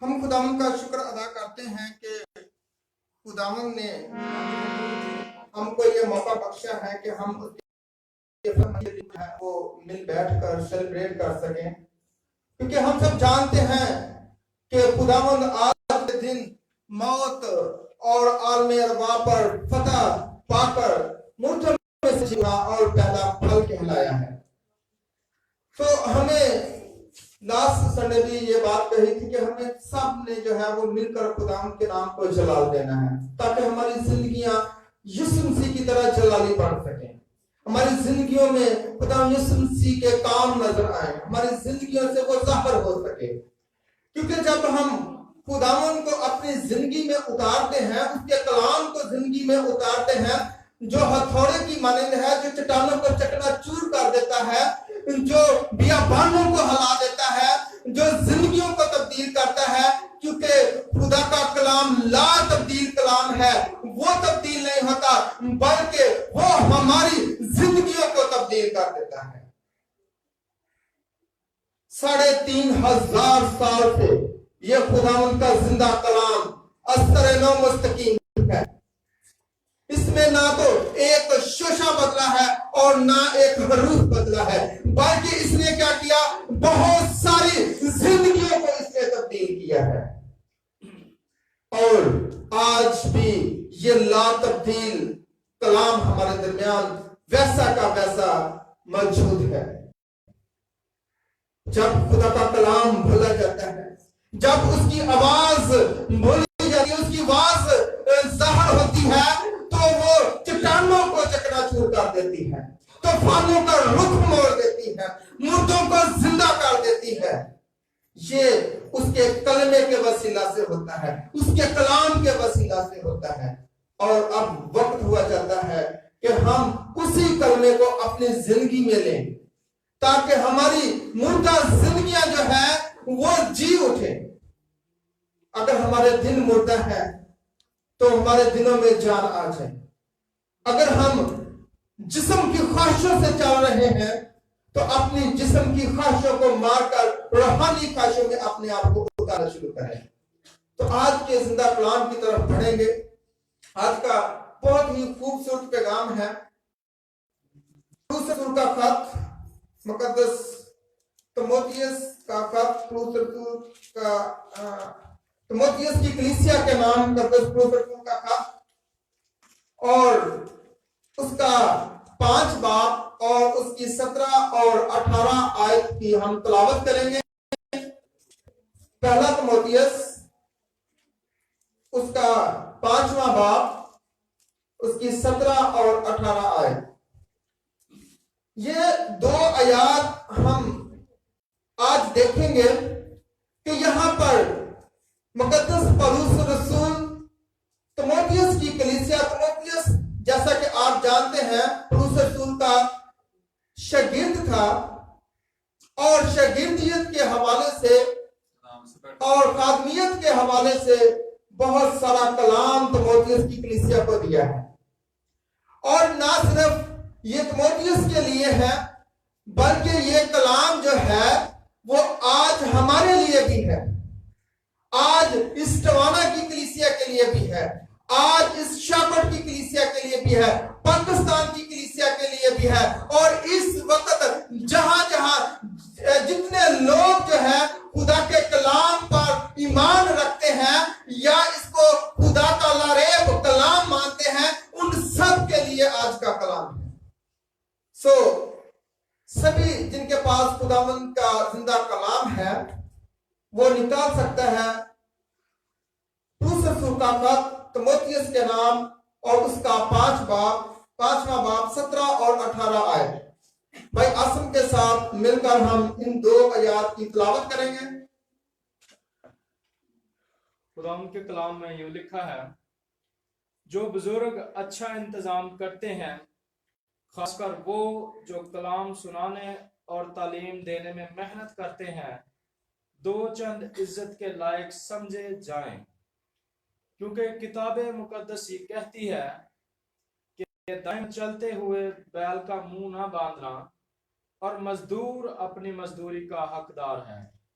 ہم خداوند کا شکر ادا کرتے ہیں کہ خداوند نے ہم کو یہ موقع بخشا ہے کہ ہم وہ مل بیٹھ کر سیلیبریٹ کر سکیں، کیونکہ ہم سب جانتے ہیں کہ خداوند آج کے دن موت اور عالم ارواح پر فتح پا کر مردوں میں سے جینا اور پہلا پھل کہلایا ہے۔ تو ہمیں لاسٹ سنڈے بھی یہ بات کہی تھی کہ ہمیں سب نے جو ہے وہ مل کر خداوند کے نام کو جلال دینا ہے، تاکہ ہماری زندگیاں یسوع مسیح کی طرح جلالی پڑ سکیں، ہماری زندگیوں میں خداوند یسوع مسیح کے کام نظر آئیں، ہماری زندگیوں سے وہ ظاہر ہو سکے۔ کیونکہ جب ہم خداوند کو اپنی زندگی میں اتارتے ہیں، اس کے کلام کو زندگی میں اتارتے ہیں، جو ہتھوڑے کی مانند ہے، جو چٹانوں کو چکنا چور کر دیتا ہے، جو بیابانوں کو ہلا دیتا ہے، جو زندگیوں کو تبدیل کرتا ہے، کیونکہ خدا کا کلام لا تبدیل کلام ہے، وہ تبدیل نہیں ہوتا بلکہ وہ ہماری زندگیوں کو تبدیل کر دیتا ہے۔ 3500 سال سے یہ خداوند کا زندہ کلام اثر نو مستقیم ہے، اس میں نہ تو ایک شوشہ بدلا ہے اور نہ ایک حروف بدلا ہے، بلکہ اس نے کیا کیا؟ بہت ساری زندگیوں کو اس نے تبدیل کیا ہے، اور آج بھی یہ لا تبدیل کلام ہمارے درمیان ویسا کا ویسا موجود ہے۔ جب خدا کا کلام بھولا جاتا ہے، جب اس کی آواز بھولی جاتی ہے، اس کی آواز ظاہر ہوتی ہے، تو وہ چٹانوں کو چکنا چور کر دیتی ہے، طوفانوں کا رخ موڑ دیتی ہے، مردوں کو زندہ کر دیتی ہے۔ یہ اس کے کلمے کے وسیلہ سے ہوتا ہے، اس کے کلام کے وسیلہ سے ہوتا ہے، اور اب وقت ہوا جاتا ہے کہ ہم اسی کلمے کو اپنی زندگی میں لیں، تاکہ ہماری مردہ زندگیاں جو ہے وہ جی اٹھے۔ اگر ہمارے دل مردہ ہے تو ہمارے دلوں میں جان آ جائے، اگر ہم جسم کی خواہشوں سے چل رہے ہیں تو اپنی جسم کی خواہشوں کو مار کر روحانی خواہشوں میں اپنے آپ کو اتارنا شروع کریں۔ تو آج کے زندہ کلام کی طرف بڑھیں گے۔ آج کا بہت ہی خوبصورت پیغام ہے، رسول کا خط، مقدس تموتھیوس کا خط، تموتھیوس کی کلیسیا کے نام مقدس کا خط، اور اس کا 5 باب اور اس کی 17 اور 18 آیت کی ہم تلاوت کریں گے۔ پہلا تموتھیوس اس کا 5واں باب، اس کی 17 اور 18 آیت۔ یہ 2 آیات ہم آج دیکھیں گے کہ یہاں پر مقدس پولس رسول تموتھیوس کی کلیسیا، تموتھیوس جیسا کہ آپ جانتے ہیں پولس رسول کا شاگرد تھا، اور شاگردیت کے حوالے سے اور خادمیت کے حوالے سے بہت سارا کلام تموتھیوس کی کلیسیا کو دیا ہے، اور نہ صرف یہ تموتھیوس کے لیے ہے بلکہ یہ کلام جو ہے وہ آج ہمارے لیے بھی ہے، آج اس ٹوانا کی کلیسیا کے لیے بھی ہے، آج اس شاپٹ کی کلیسیا کے لیے بھی ہے، پاکستان کی کلیسیا کے لیے بھی ہے، اور اس وقت جہاں جہاں جتنے لوگ جو ہے خدا کے کلام پر ایمان رکھتے ہیں یا اس کو خدا کا لاریب کلام مانتے ہیں، ان سب کے لیے آج کا کلام ہے۔ سبھی جن کے پاس خداوند کا زندہ کلام ہے وہ نکال سکتا ہے پولس رسول کا خط تموتھیوس کے نام اور اس کا 5واں باب 17 اور 18 آیت۔ بھائی آسم کے ساتھ مل کر ہم ان 2 آیات کی تلاوت کریں گے۔ خداوند کے کلام میں یوں لکھا ہے، جو بزرگ اچھا انتظام کرتے ہیں، خاص کر وہ جو کلام سنانے اور تعلیم دینے میں محنت کرتے ہیں، 2 چند عزت کے لائق سمجھے جائیں، کیونکہ کتاب مقدس یہ کہتی ہے کہ دائم چلتے ہوئے بیل کا منہ نہ باندھنا، اور مزدور اپنی مزدوری کا حقدار ہے۔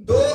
2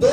2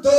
2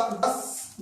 10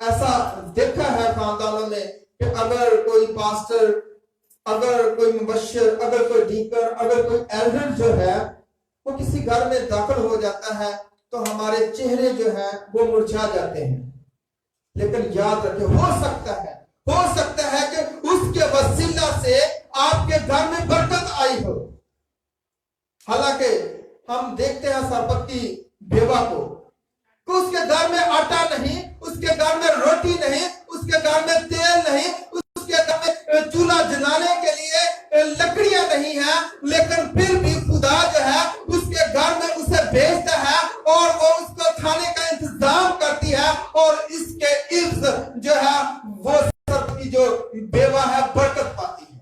ایسا دیکھا ہے خاندانوں میں کہ اگر کوئی پاسٹر، اگر کوئی مبشر، اگر کوئی ڈیکن، اگر کوئی ایلڈر جو ہے وہ کسی گھر میں داخل ہو جاتا ہے تو ہمارے چہرے جو ہیں وہ مرجھا جاتے ہیں. لیکن یاد رکھیں، ہو سکتا ہے کہ اس کے وسیلہ سے آپ کے گھر میں برکت آئی ہو. حالانکہ ہم دیکھتے ہیں سرپت کی بیوہ کو کہ اس کے گھر میں آٹا نہیں، اس کے گھر میں روٹی نہیں، اس کے گھر میں تیل نہیں، اس کے گھر میں چولہا جلانے کے لیے لکڑیاں نہیں ہیں، لیکن پھر بھی خدا جو ہے اس کے گھر میں اسے بھیجتا ہے اور وہ اس کو کھانے کا انتظام کرتی ہے، اور اس کے عفظ جو ہے وہ سب کی جو بیوہ ہے برکت پاتی ہے.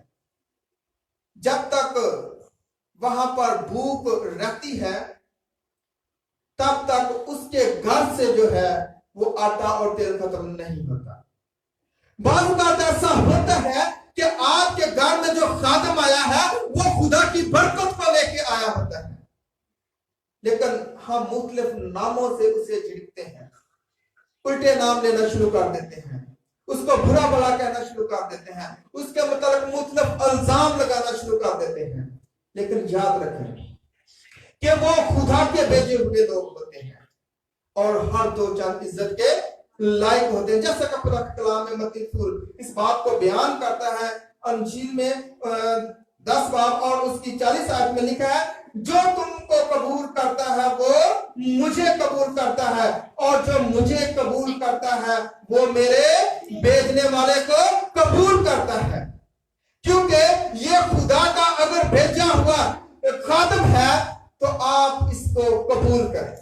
جب تک وہاں پر بھوک رہتی ہے تب تک اس کے گھر سے جو ہے وہ آٹا اور تیل ختم نہیں ہوتا. بعض اوقات ایسا ہوتا ہے کہ آپ کے گھر میں جو خادم آیا ہے وہ خدا کی برکت کو لے کے آیا ہوتا ہے، لیکن ہم مختلف ناموں سے اسے جھڑکتے ہیں، الٹے نام لینا شروع کر دیتے ہیں، اس کو برا بھلا کہنا شروع کر دیتے ہیں، اس کے متعلق مختلف الزام لگانا شروع کر دیتے ہیں. لیکن یاد رکھیں کہ وہ خدا کے بھیجے ہوئے لوگ ہوتے ہیں اور ہر دو چند عزت کے لائق ہوتے ہیں. جیسا کہ خدا کے کلام میں متی رسول اس بات کو بیان کرتا ہے، انجیل میں 10 باب اور اس کی 40 آیت میں لکھا ہے، جو تم کو قبول کرتا ہے وہ مجھے قبول کرتا ہے، اور جو مجھے قبول کرتا ہے وہ میرے بھیجنے والے کو قبول کرتا ہے. کیونکہ یہ خدا کا اگر بھیجا ہوا خادم ہے تو آپ اس کو قبول کریں،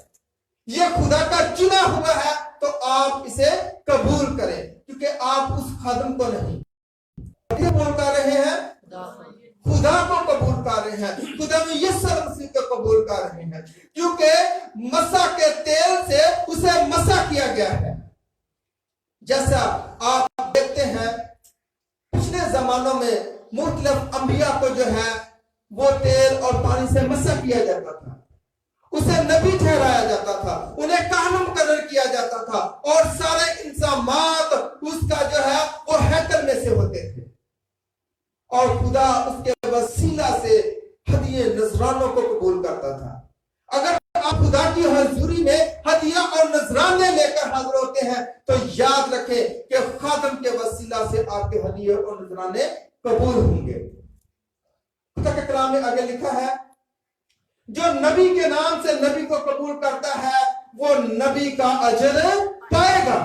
یہ خدا کا چنا ہوا ہے تو آپ اسے قبول کریں، کیونکہ آپ اس خادم کو نہیں قبول کر رہے ہیں، خدا کو قبول کر رہے ہیں، خدا میں یسوع مسیح کو قبول کر رہے ہیں، کیونکہ مسح کے تیل سے اسے مسح کیا گیا ہے. جیسا آپ دیکھتے ہیں پچھلے زمانوں میں مختلف انبیاء کو جو ہے وہ تیل اور پانی سے مسح کیا جاتا تھا، اسے نبی ٹھہرایا جاتا تھا، انہیں کاہن مقرر کیا جاتا تھا، اور سارے انضامات اس کا جو ہے وہ ہیکل میں سے ہوتے تھے، اور خدا اس کے وسیلہ سے ہدیے نذرانوں کو قبول کرتا تھا. اگر آپ خدا کی حضوری میں ہدیہ اور نذرانے لے کر حاضر ہوتے ہیں تو یاد رکھیں کہ خادم کے وسیلہ سے آپ کے ہدیے اور نذرانے قبول ہوں گے. خدا کے کلام میں آگے لکھا ہے، جو نبی کے نام سے نبی کو قبول کرتا ہے وہ نبی کا اجر پائے گا.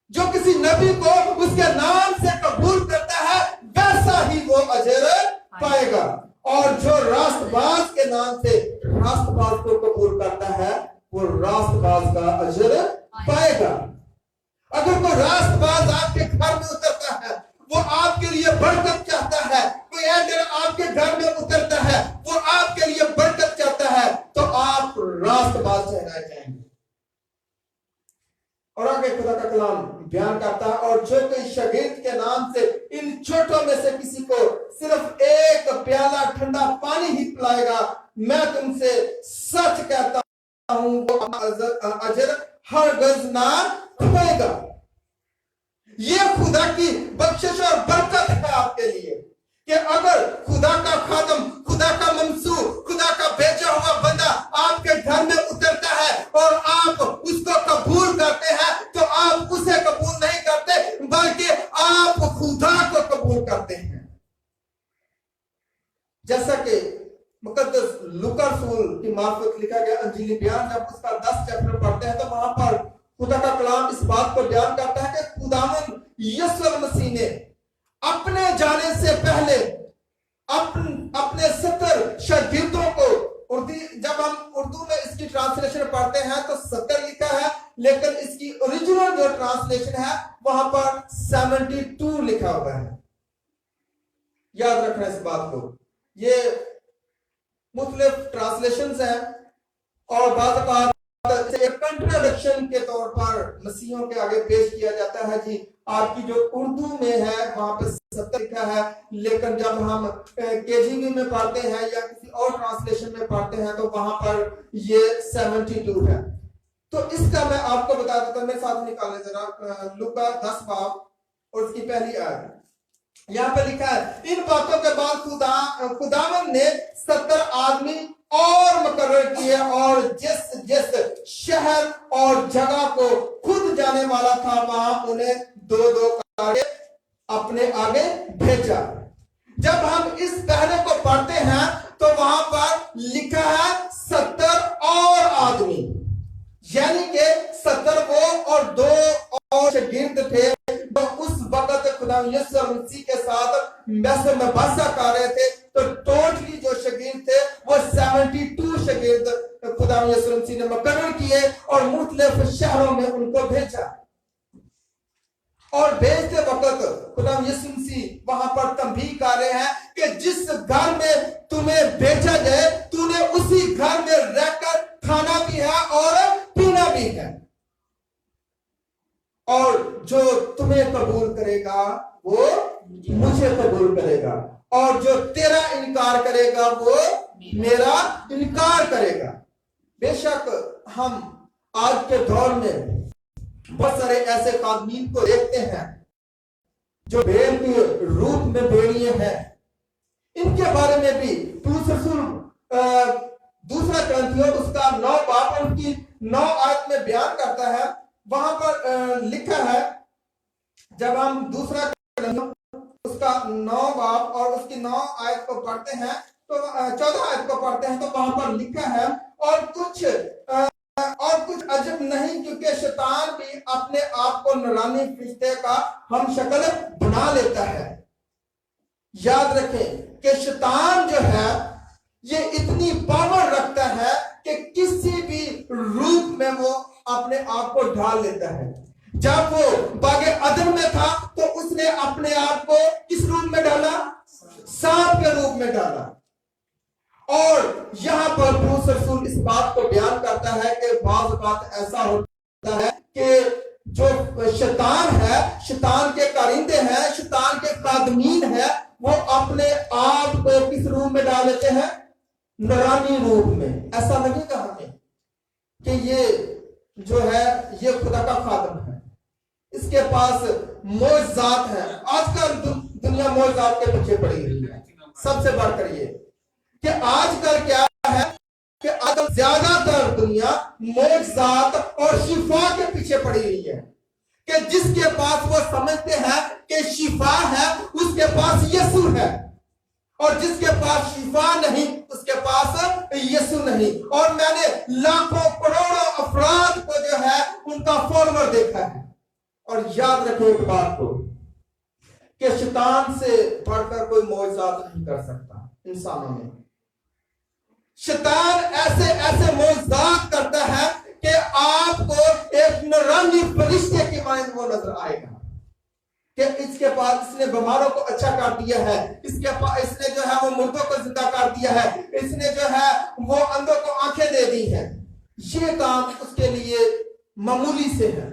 جو کسی نبی کو اس کے نام سے قبول کرتا ہے ویسا ہی وہ اجر پائے گا، اور جو راست باز کے نام سے راست باز کو قبول کرتا ہے وہ راست باز کا اجر پائے گا. اگر کوئی راست باز آپ کے گھر میں اترتا ہے، وہ آپ کے لیے برکت چاہتا ہے، کوئی ایڈر آپ کے گھر میں اترتا ہے وہ آپ کے لیے برکت چاہتا ہے، تو آپ راست باز ٹھہرائے جائیں گے. اور آگے خدا کا کلام بیان کرتا ہے، اور جو کوئی شاگرد کے نام سے ان چھوٹوں میں سے کسی کو صرف ایک پیالہ ٹھنڈا پانی ہی پلائے گا، میں تم سے سچ کہتا ہوں وہ اجر ہرگز نہ کھوئے گا. یہ خدا کی بخشش اور برکت ہے آپ کے لیے کہ اگر خدا کا خادم، خدا کا منصور، خدا کا بھیجا ہوا بندہ آپ کے گھر میں اترتا ہے اور آپ اس کو قبول کرتے ہیں تو آپ اسے قبول نہیں کرتے بلکہ آپ خدا کو قبول کرتے ہیں. جیسا کہ مقدس لوکا رسول کی معرفت لکھا گیا انجیل بیان، جب اس کا 10 چیپٹر پڑھتے ہیں تو وہاں پر خدا کا کلام اس بات کو بیان کرتا ہے کہ خداوند یسوع مسیح نے اپنے جانے سے پہلے اپنے 70 شاگردوں کو، جب ہم اردو میں اس کی ٹرانسلیشن پڑھتے ہیں تو 70 لکھا ہے، لیکن اس کی اوریجنل جو ٹرانسلیشن ہے وہاں پر 72 لکھا ہوا ہے. یاد رکھنا اس بات کو. یہ مختلف ٹرانسلیشنز ہیں اور بعض اوقات ایک کنٹراڈکشن کے طور پر مسیحوں کے آگے پیش کیا جاتا ہے، جی آپ کی جو اردو میں ہے وہاں پہ 70 لکھا ہے، لیکن جب ہم KJV میں پڑھتے ہیں یا کسی اور ٹرانسلیشن میں پڑھتے ہیں تو وہاں پر یہ 72 ہے. تو اس کا میں آپ کو بتا دیتا ہوں، میرے ساتھ نکالیں ذرا لوکا 10 باب اور اس کی پہلی آیت۔ یہاں پہ لکھا ہے ان باتوں کے بعد خداوند نے 70 آدمی اور مقرر کیے اور جس جس شہر اور جگہ کو خود جانے والا تھا وہاں انہیں دو دو کر کے اپنے آگے بھیجا۔ جب ہم اس پہلے کو پڑھتے ہیں تو وہاں پر لکھا ہے 70 اور آدمی، یعنی کہ 70 وہ اور 2 اور شاگرد تھے جو اس وقت خدا یسوع مسیح کے ساتھ مصر میں بسا کر رہے تھے۔ تو ٹوٹلی جو شاگرد تھے وہ 72 شاگرد خدا یسوع مسیح نے مقرر کیے اور مختلف شہروں میں ان کو بھیجا۔ اور بھیجتے وقت خدا یسوع مسیح وہاں پر تنبیہ کر رہے ہیں کہ جس گھر میں تمہیں بھیجا جائے تو نے اسی گھر میں رہ کر کھانا بھی ہے اور پینا بھی ہے، اور جو تمہیں قبول کرے گا وہ مجھے قبول کرے گا، اور جو تیرا انکار کرے گا وہ میرا انکار کرے گا۔ بے شک ہم آج کے دور میں بہت سارے ایسے خادمین کو دیکھتے ہیں جو بھیڑ کے روپ میں بھیڑیے ہیں۔ ان کے بارے میں بھی پولس رسول دوسرا کرنتھیوں اس کا 9 باب اور اس کی 9 آیت میں بیان کرتا ہے۔ وہاں پر لکھا ہے، جب ہم دوسرا کرنتھیوں اس کا 9 باب اور اس کی 9 آیت کو پڑھتے ہیں تو 14 آیت کو پڑھتے ہیں تو وہاں پر لکھا ہے اور کچھ عجب نہیں کیونکہ شیطان بھی اپنے آپ کو نورانی فرشتے کا ہم شکل بنا لیتا ہے۔ یاد رکھیں کہ شیطان جو ہے یہ اتنی پاور رکھتا ہے کہ کسی بھی روپ میں وہ اپنے آپ کو ڈھال لیتا ہے۔ جب وہ باغ عدن میں تھا تو اس نے اپنے آپ کو کس روپ میں ڈالا؟ سانپ کے روپ میں ڈالا۔ اور یہاں پر پولس رسول اس بات کو بیان کرتا ہے کہ بعض اوقات ایسا ہوتا ہے کہ جو شیطان ہے، شیطان کے کارندے ہیں، شیطان کے خادمین ہیں، وہ اپنے آپ کو کس روپ میں ڈال لیتے ہیں؟ نورانی روپ میں۔ ایسا لگے گا ہمیں کہ یہ جو ہے یہ خدا کا خادم ہے، اس کے پاس معجزات ہیں۔ آج کل دنیا معجزات کے پیچھے پڑی ہوئی ہے۔ سب سے بڑھ کر یہ کہ آج کل کیا ہے کہ آج کل زیادہ تر دنیا معجزات اور شفا کے پیچھے پڑی ہوئی ہے، کہ جس کے پاس وہ سمجھتے ہیں کہ شفا ہے اس کے پاس یسوع ہے، اور جس کے پاس شفا نہیں اس کے پاس یسوع نہیں۔ اور میں نے لاکھوں کروڑوں افراد کو جو ہے ان کا فالوور دیکھا ہے۔ اور یاد رکھیں ایک بات کو کہ شیطان سے بڑھ کر کوئی معجزات نہیں کر سکتا انسانوں میں۔ شیطان ایسے ایسے معجزات کرتا ہے کہ آپ کو ایک نورانی فرشتے کی مانند وہ نظر آئے گا کہ اس کے پاس اس نے بیماروں کو اچھا کر دیا ہے، اس نے جو ہے وہ مردوں کو زندہ کر دیا ہے، اس نے جو ہے وہ اندھوں کو آنکھیں دے دی ہیں۔ یہ کام اس کے لیے معمولی سے ہے۔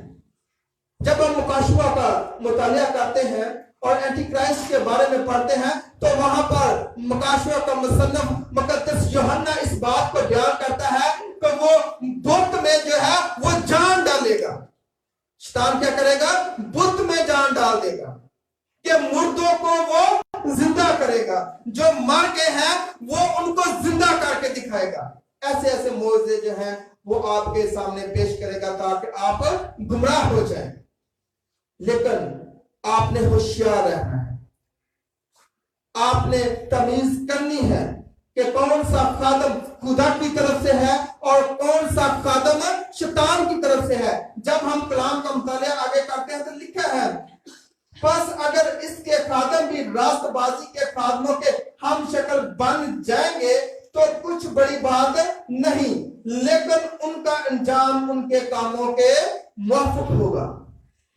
جب ہم مکاشفہ کا مطالعہ کرتے ہیں اور اینٹی کرائسٹ کے بارے میں پڑھتے ہیں تو وہاں پر مکاشفہ کا مصنف مقدس یوحنا اس بات کو بیان کرتا ہے کہ وہ بت میں جو ہے وہ جان ڈالے گا۔ شیطان کیا کرے گا؟ بت میں جان ڈال دے گا کہ مردوں کو وہ زندہ کرے گا، جو مر گئے ہیں وہ ان کو زندہ کر کے دکھائے گا۔ ایسے ایسے معجزے جو ہیں وہ آپ کے سامنے پیش کرے گا تاکہ آپ گمراہ ہو جائیں۔ لیکن آپ نے ہوشیار رہنا ہے، آپ نے تمیز کرنی ہے کہ کون سا خادم خدا کی طرف سے ہے اور کون سا خادم شیطان کی طرف سے ہے۔ جب ہم کلام کا مطالعہ آگے کرتے ہیں تو لکھا ہے بس اگر اس کے خادم بھی راست بازی کے خادموں کے ہم شکل بن جائیں گے تو کچھ بڑی بات نہیں، لیکن ان کا انجام ان کے کاموں کے موافق ہوگا۔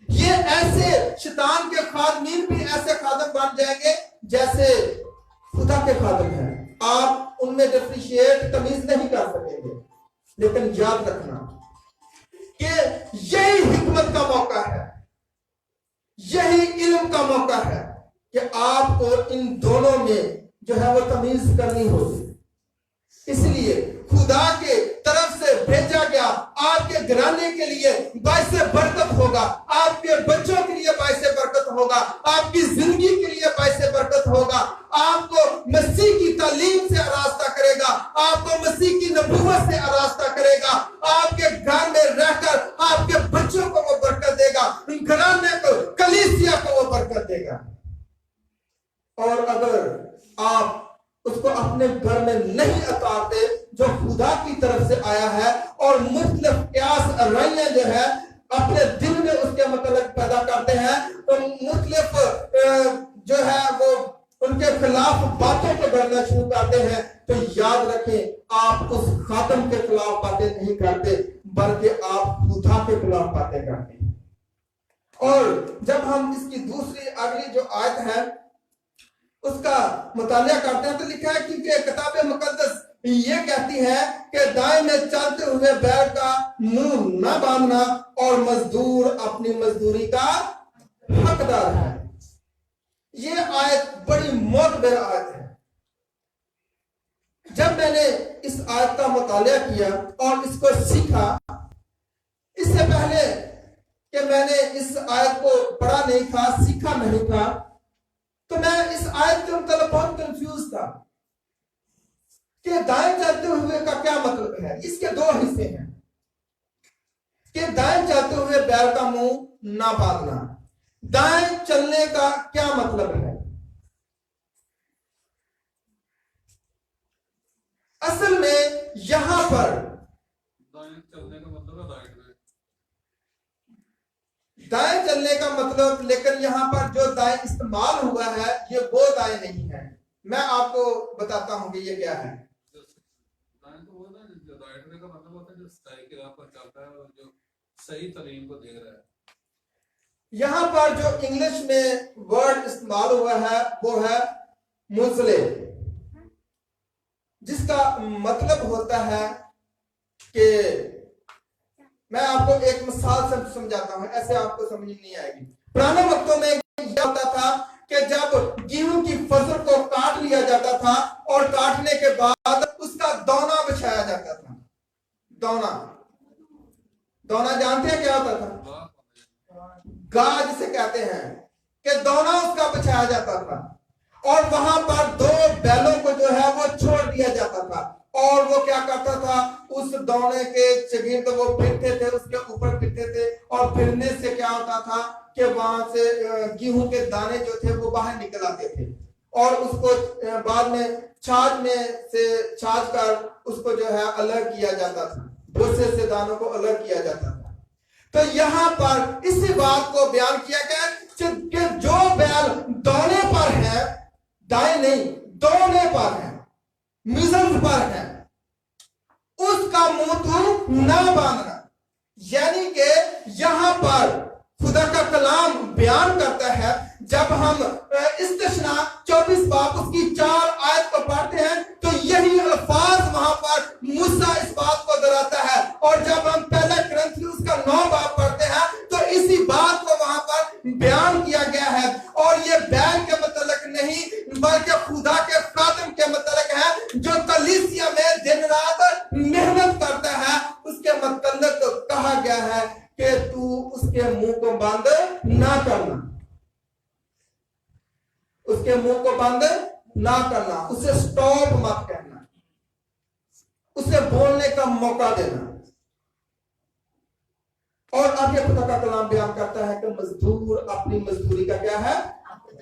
یہ ایسے شیطان کے خادمین بھی ایسے خادم بن جائیں گے جیسے خدا کے خادم ہیں۔ آپ ان میں ڈیفریشیٹ تمیز نہیں کر سکیں گے، لیکن یاد رکھنا کہ یہی حکمت کا موقع ہے، یہی علم کا موقع ہے کہ آپ کو ان دونوں میں جو ہے وہ تمیز کرنی ہوگی۔ اس لیے خدا کے طرف سے بھیجا کیا گیا آپ کے گھرانے کے لیے باعث برکت ہوگا, آپ کے بچوں کے لیے باعث برکت ہوگا, آپ کی زندگی کے لیے باعث برکت ہوگا, آپ کو مسیح کی تعلیم سے آراستہ کرے گا, آپ کو مسیح کی نبوت سے آراستہ کرے گا, آپ کے گھر میں رہ کر آپ کے بچوں کو وہ برکت دے گا, گھرانے کو, کلیسیا کو وہ برکت دے گا. اور اگر آپ اس کو اپنے گھر میں نہیں اتارتے جو خدا کی طرف سے آیا ہے, اور مختلف قیاس رائیاں جو ہے اپنے دل میں اس کے متعلق پیدا کرتے ہیں, تو مختلف جو ہے وہ ان کے خلاف باتوں کو کرنا شروع کرتے ہیں, تو یاد رکھیں آپ اس خاتم کے خلاف باتیں نہیں کرتے بلکہ آپ خدا کے خلاف باتیں کرتے ہیں. اور جب ہم اس کی دوسری اگلی جو آیت ہے اس کا مطالعہ کرتے ہیں تو لکھا ہے کیونکہ کتاب مقدس یہ کہتی ہے کہ دائیں میں چلتے ہوئے بیل کا منہ نہ باندھنا اور مزدور اپنی مزدوری کا حقدار ہے. یہ آیت بڑی معتبر آیت ہے. جب میں نے اس آیت کا مطالعہ کیا اور اس کو سیکھا, اس سے پہلے کہ میں نے اس آیت کو پڑھا نہیں تھا, سیکھا نہیں تھا, تو میں اس آیت کے مطلب بہت کنفیوز تھا کہ دائیں چلتے ہوئے کا کیا مطلب ہے. اس کے دو حصے ہیں کہ دائیں چلتے ہوئے بیل کا منہ نہ باندھنا, دائیں چلنے کا کیا مطلب ہے. اصل میں یہاں پر دائیں چلنے کا مطلب ہے دائیں چلنے کا مطلب, لیکن یہاں پر جو دائیں استعمال ہوا ہے یہ وہ دائیں نہیں ہے. میں آپ کو بتاتا ہوں کہ یہ کیا ہے. دائیں تو وہ نا جو رائٹر کا مطلب ہوتا ہے جو صحیح کی راہ پر چلتا ہے اور جو صحیح تعلیم کو دیکھ رہا ہے. یہاں پر جو انگلش میں ورڈ استعمال ہوا ہے وہ ہے منزلے, جس کا مطلب ہوتا ہے کہ میں آپ کو ایک مثال سے سمجھاتا ہوں, ایسے آپ کو سمجھ نہیں آئے گی. پرانے وقتوں میں یہ ہوتا تھا کہ جب گیہوں کی فصل کو کاٹ لیا جاتا تھا اور کاٹنے کے بعد اس کا دونا بچھایا جاتا تھا. دونا جانتے ہیں کیا ہوتا تھا؟ گاہ جسے کہتے ہیں, کہ دونا اس کا بچھایا جاتا تھا اور وہاں پر دو بیلوں کو جو ہے وہ چھوڑ دیا جاتا تھا, اور وہ کیا کرتا تھا اس دونے کے چگرد وہ پھرتے تھے, اس کے اوپر پھرتے تھے, اور پھرنے سے کیا ہوتا تھا کہ وہاں سے گیہوں کے دانے جو تھے وہ باہر نکل آتے تھے, اور اس کو بعد میں چھاج میں سے چھاج کر اس کو جو ہے الگ کیا جاتا تھا, بھوسے سے دانوں کو الگ کیا جاتا تھا. تو یہاں پر اسی بات کو بیان کیا گیا کہ جو بیل دونے پر ہے, دائیں نہیں دونے پر ہے, مزل پر ہے, اس کا منہ تو نہ باندھنا. یعنی کہ یہاں پر خدا کا کلام بیان کرتا ہے, جب ہم استثنا 24 باب اس کی 4 آیت کو پڑھتے ہیں تو یہی الفاظ وہاں پر موسیٰ اس بات کو دہراتا ہے, اور جب ہم پہلا کرنتھیوس کا 9 باب پڑھتے ہیں تو اسی بات کو وہاں پر بیان کیا گیا ہے. اور یہ بیل کے متعلق نہیں بلکہ خدا کے خادم کے متعلق ہے جو کلیسیا میں دن رات محنت کرتا ہے. اس کے متعلق کہا گیا ہے کہ تو اس کے منہ کو بند نہ کرنا, اس کے منہ کو بند نہ کرنا, اسے سٹاپ مت کہنا, اسے بولنے کا موقع دینا. اور آگے خدا کا کلام بیان کرتا ہے کہ مزدور اپنی مزدوری کا کیا ہے,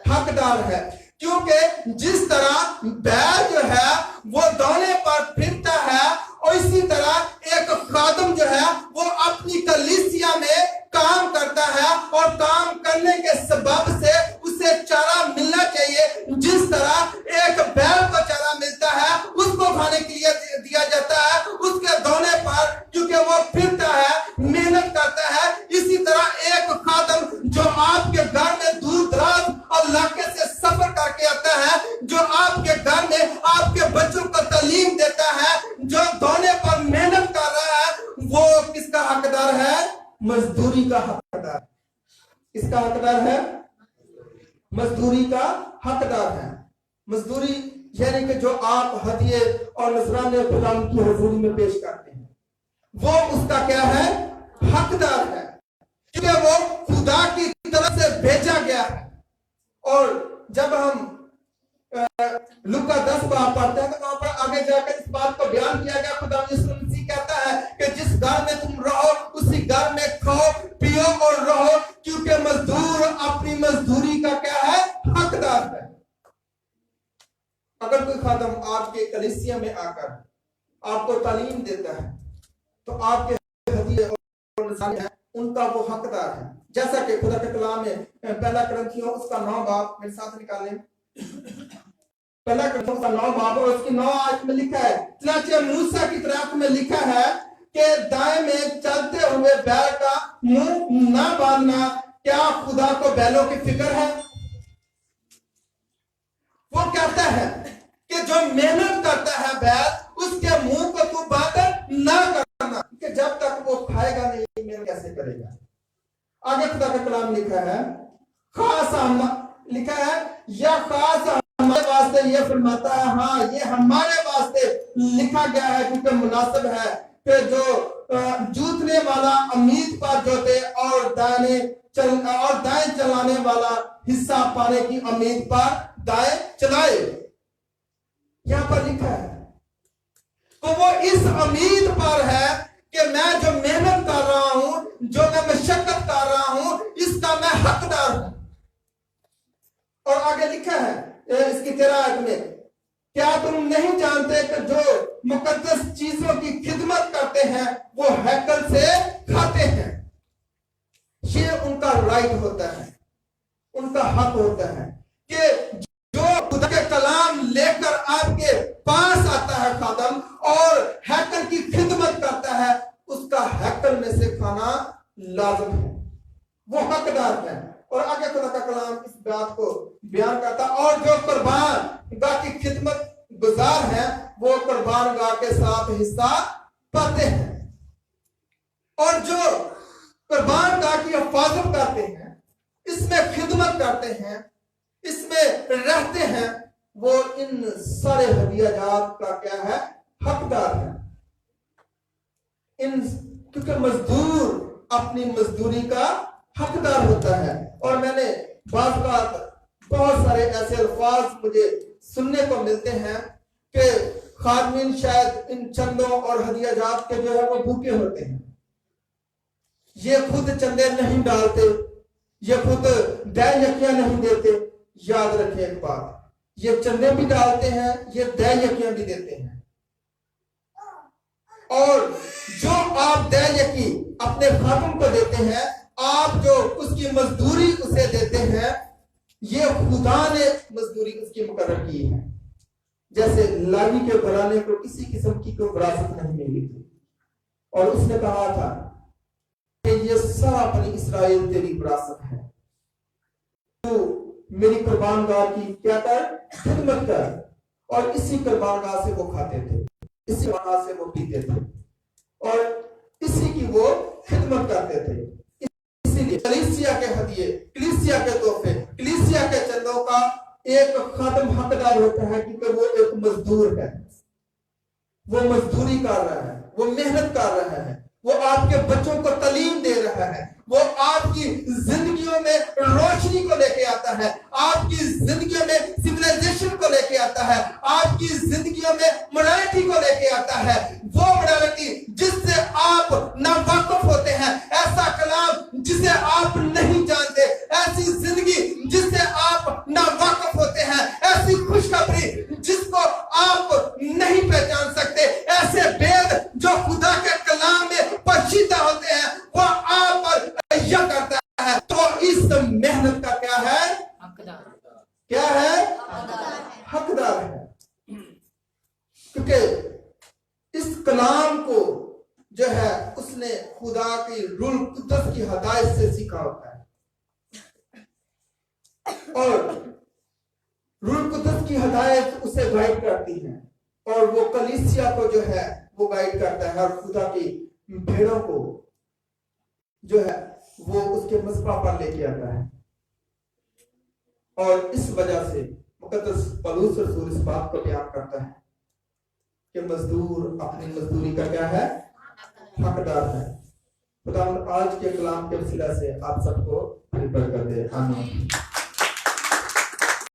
حقدار ہے. کیونکہ جس طرح بیل جو ہے وہ دونے پر پھرتا ہے, اور اسی طرح ایک خادم جو ہے وہ اپنی کلیسیا میں کام کرتا ہے, اور کام کرنے کے سبب سے اسے چارہ ملنا چاہیے. جس طرح ایک بیل کو چارہ ملتا ہے, اس کو کھانے کے لیے دیا جاتا ہے, اس کے دونے پر کیونکہ وہ پھرتا ہے, محنت کرتا ہے, اسی طرح ایک خادم جو آپ کے گھر میں دور دراز علاقے سے سفر کر کے آتا ہے, جو آپ کے گھر میں آپ کے بچوں کو تعلیم دیتا ہے, جو دونے پر محنت کر رہا ہے, وہ کس کا حقدار ہے؟ مزدوری کا حقدار. کس کا حقدار ہے؟ مزدوری کا حقدار ہے. مزدوری یعنی کہ جو آپ ہدیے اور نذرانے خدا کی حضوری میں پیش کرتے ہیں, وہ اس کا کیا ہے؟ حقدار ہے، کیونکہ وہ خدا کی طرف سے بھیجا گیا ہے۔ اور جب ہم لوکا 10 باب پڑھتے ہیں تو وہاں پر آگے جا کر اس بات کو بیان کیا گیا، خدا یسوع مسیح کہتا ہے کہ جس گھر میں تم رہو اسی گھر میں کھاؤ پیو اور رہو، کیونکہ مزدور اپنی مزدوری کا کیا ہے؟ حقدار ہے۔ اگر کوئی خادم آپ کے کلیسیا میں آ کر آپ کو تعلیم دیتا ہے تو آپ کے ہدیے اور نذرانے ہیں ان کا وہ حقدار ہے، جیسا کہ خدا کے کلام میں پہلا کرنتھیوں اس کا 9 باب میرے ساتھ نکالیں، پہلا کرنتھیوں اس کا 9 باب اور اس کی 9 آیت میں لکھا ہے، چنانچہ موسیٰ کی طرف میں لکھا ہے کہ دائیں میں چلتے ہوئے بیل کا منہ نہ باندھنا، کیا خدا کو بیلوں کی فکر ہے؟ وہ کہتا ہے کہ جو محنت کرتا ہے بیل اس کے منہ کو تو بند نہ کرنا، کہ جب تک وہ کھائے گا نہیں محنت کیسے کرے گا۔ آگے خدا کا کلام لکھا ہے، خاص لکھا ہے یا خاص ہمارے واسطے یہ فرماتا ہے، ہاں یہ ہمارے واسطے لکھا گیا ہے کیونکہ مناسب ہے کہ جو جوتنے والا امید پر جوتے اور دائیں چلانے والا حصہ پانے کی امید پر دائیں چلائے۔ یہاں پر لکھا ہے تو وہ اس امید پر ہے کہ میں جو محنت کر رہا ہوں، جو میں مشقت کر رہا ہوں، اس کا میں حقدار ہوں۔ اور آگے لکھا ہے اس کی 13 آیت میں، کیا تم نہیں جانتے کہ جو مقدس چیزوں کی خدمت کرتے ہیں وہ ہیکل سے کھاتے ہیں؟ یہ ان کا رائٹ ہوتا ہے، ان کا حق ہوتا ہے کہ جو خدا کے کلام لے کر آپ کے پاس آتا ہے خادم اور ہیکل کی خدمت کرتا ہے، اس کا ہیکل میں سے کھانا لازم ہے، وہ حقدار ہے۔ اور آگے خدا کا کلام اس بات کو بیان کرتا ہے، اور جو قربان گاہ کی خدمت گزار ہیں وہ قربان گاہ کے ساتھ حصہ پاتے ہیں، اور جو قربان گاہ کی حفاظت کرتے ہیں، اس میں خدمت کرتے ہیں، اس میں رہتے ہیں، وہ ان سارے ہدیہ جات کا کیا ہے؟ حقدار ہے۔ کیونکہ مزدور اپنی مزدوری کا حقدار ہوتا ہے۔ اور میں نے بعض بات بہت سارے ایسے الفاظ مجھے سننے کو ملتے ہیں کہ خادمین شاید ان چندوں اور ہدیہ جات کے جو ہے وہ بھوکے ہوتے ہیں، یہ خود چندے نہیں ڈالتے، یہ خود دے یکیاں نہیں دیتے۔ یاد رکھیں ایک بات، یہ چندے بھی ڈالتے ہیں، یہ دے یکیاں بھی دیتے ہیں، اور جو آپ دے یکی اپنے خادم کو دیتے ہیں، آپ جو اس کی مزدوری اسے دیتے ہیں، یہ خدا نے مزدوری اس کی مقرر کی ہے۔ جیسے لاوی کے گھرانے کو کسی قسم کی کوئی وراثت نہیں ملی تھی، اور اس نے کہا تھا کہ یہ سارا بنی اسرائیل تیری وراثت ہے، تو میری قربان گاہ کی کیا کر؟ خدمت کر۔ اور اسی قربان گاہ سے وہ کھاتے تھے، اسی قربان گاہ سے وہ پیتے تھے، اور اسی کی وہ خدمت کرتے تھے۔ اسی لیے کلیسیا کے ہدیے، کلیسیا کے تحفے، کلیسیا کے چندوں کا ایک خادم حقدار ہوتا ہے، کیونکہ وہ ایک مزدور ہے، وہ مزدوری کر رہا ہے، وہ محنت کر رہا ہے، وہ آپ کے بچوں کو تعلیم دے رہا ہے، وہ آپ کی زندگیوں میں روشنی کو لے کے آتا ہے، آپ کی زندگیوں میں سیولائزیشن کو لے کے آتا ہے، آپ کی زندگیوں میں مورالٹی کو لے کے آتا ہے، وہ مورالٹی جس سے آپ ناواقف ہوتے ہیں، ایسا کلام جسے آپ نہیں جانتے، ایسی زندگی جس سے آپ ناواقف ہوتے ہیں، ایسی خوشخبری جس کو آپ نہیں پہچان سکتے، ایسے بید جو خدا کے کلام میں پوشیدہ ہوتے ہیں، وہ آپ پر یہ کرتا ہے۔ تو اس محنت کا کیا ہے؟ کیا ہے؟ حقدار ہے، کیونکہ اس کلام کو جو ہے اس نے خدا کی روح القدس کی ہدایت سے سیکھا ہوتا ہے، اور روح القدس کی ہدایت اسے گائیڈ کرتی ہے، اور وہ کلیسیا کو جو ہے وہ گائیڈ کرتا ہے، اور خدا کی بھیڑوں کو جو ہے وہ اس کے مذبح پر لے کے آتا ہے۔ اور اس وجہ سے مقدس پولس رسول اس بات کو بیان کرتا ہے کہ مزدور اپنی مزدوری کا کیا ہے؟ حقدار ہیں. خدا آج کے کلام کے وسیلہ سے آپ سب کو برکت دے. آمین.